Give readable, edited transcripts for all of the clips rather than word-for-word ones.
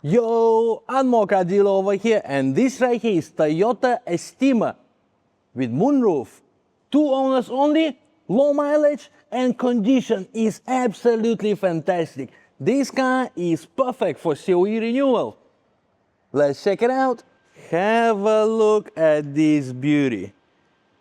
Yo, angmohcardealer over here, and this right here is Toyota Estima with moonroof. 2 owners only, low mileage, and condition is absolutely fantastic. This car is perfect for COE renewal. Let's check it out. Have a look at this beauty.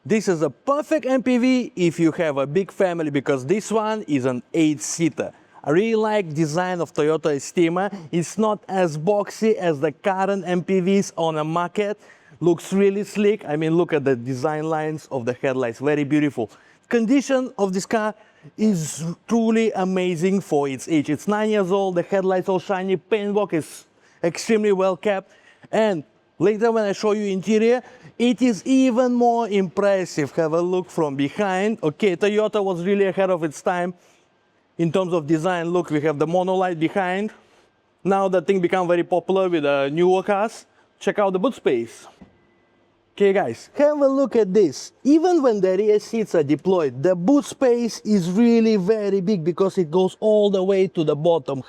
This is a perfect MPV if you have a big family, because this one is an 8-seater. I really like design of Toyota Estima. It's not as boxy as the current MPVs on the market. Looks really slick. I mean, look at the design lines of the headlights, very beautiful. Condition of this car is truly amazing for its age. It's 9 years old, the headlights all shiny, paintwork is extremely well kept, and later when I show you interior, it is even more impressive. Have a look from behind. Okay, Toyota was really ahead of its time in terms of design. Look, we have the monolight behind. Now that thing become very popular with the newer cars. Check out the boot space. Okay guys, have a look at this. Even when the rear seats are deployed, the boot space is really very big because it goes all the way to the bottom.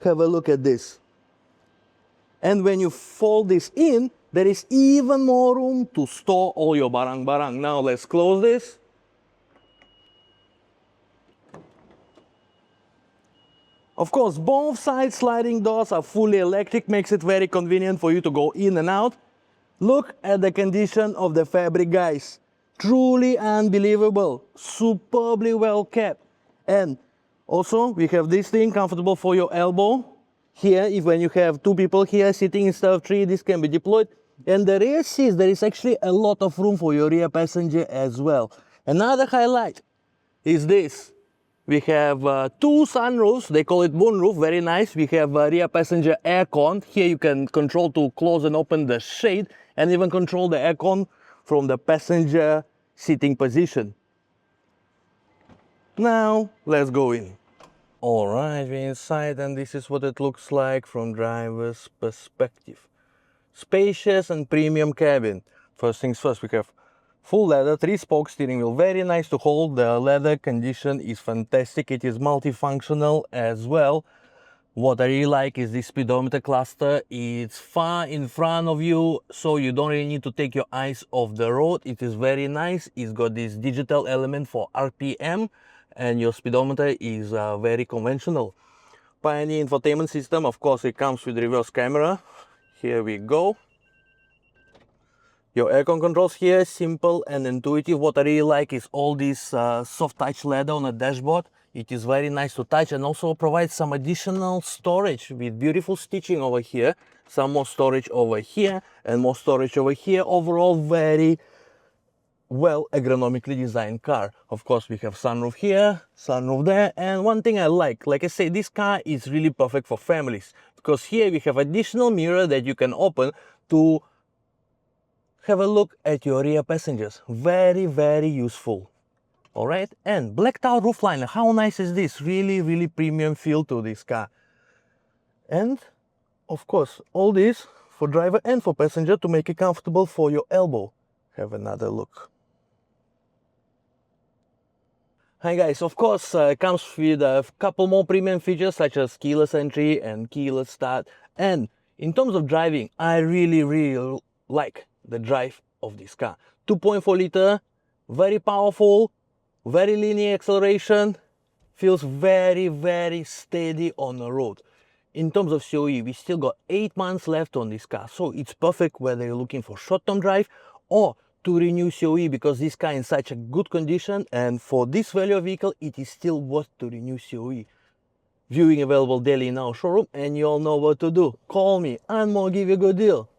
Have a look at this. And when you fold this in, there is even more room to store all your barang-barang. Now let's close this. Of course, both side sliding doors are fully electric, makes it very convenient for you to go in and out. Look at the condition of the fabric, guys. Truly unbelievable. Superbly well kept. And also, we have this thing comfortable for your elbow. Here, if when you have 2 people here sitting instead of 3, this can be deployed. And the rear seats, there is actually a lot of room for your rear passenger as well. Another highlight is this. We have 2 sunroofs, they call it moonroof, very nice. We have rear passenger aircon. Here you can control to close and open the shade, and even control the aircon from the passenger sitting position. Now, let's go in. All right, we're inside, and this is what it looks like from driver's perspective. Spacious and premium cabin. First things first, we have full leather, 3-spoke steering wheel, very nice to hold. The leather condition is fantastic. It is multifunctional as well. What I really like is this speedometer cluster. It's far in front of you, so you don't really need to take your eyes off the road. It is very nice. It's got this digital element for RPM, and your speedometer is very conventional. Pioneer infotainment system, of course, it comes with reverse camera. Here we go. Your aircon controls here, simple and intuitive. What I really like is all this soft touch leather on the dashboard. It is very nice to touch, and also provides some additional storage with beautiful stitching over here. Some more storage over here and more storage over here. Overall, very well ergonomically designed car. Of course, we have sunroof here, sunroof there. And one thing I like I say, this car is really perfect for families, because here we have additional mirror that you can open to have a look at your rear passengers. Very, very useful. All right, and blacked out roofline. How nice is this? Really, really premium feel to this car. And of course, all this for driver and for passenger to make it comfortable for your elbow. Have another look. Hi guys, of course, it comes with a couple more premium features such as keyless entry and keyless start. And in terms of driving, I really, really like the drive of this car. 2.4 liter, very powerful, very linear acceleration, feels very, very steady on the road. In terms of COE, we still got 8 months left on this car, so it's perfect whether you're looking for short-term drive or to renew COE, because this car is in such a good condition, and for this value of vehicle, it is still worth to renew COE. Viewing available daily in our showroom, and you all know what to do. Call me, and we'll give you a good deal.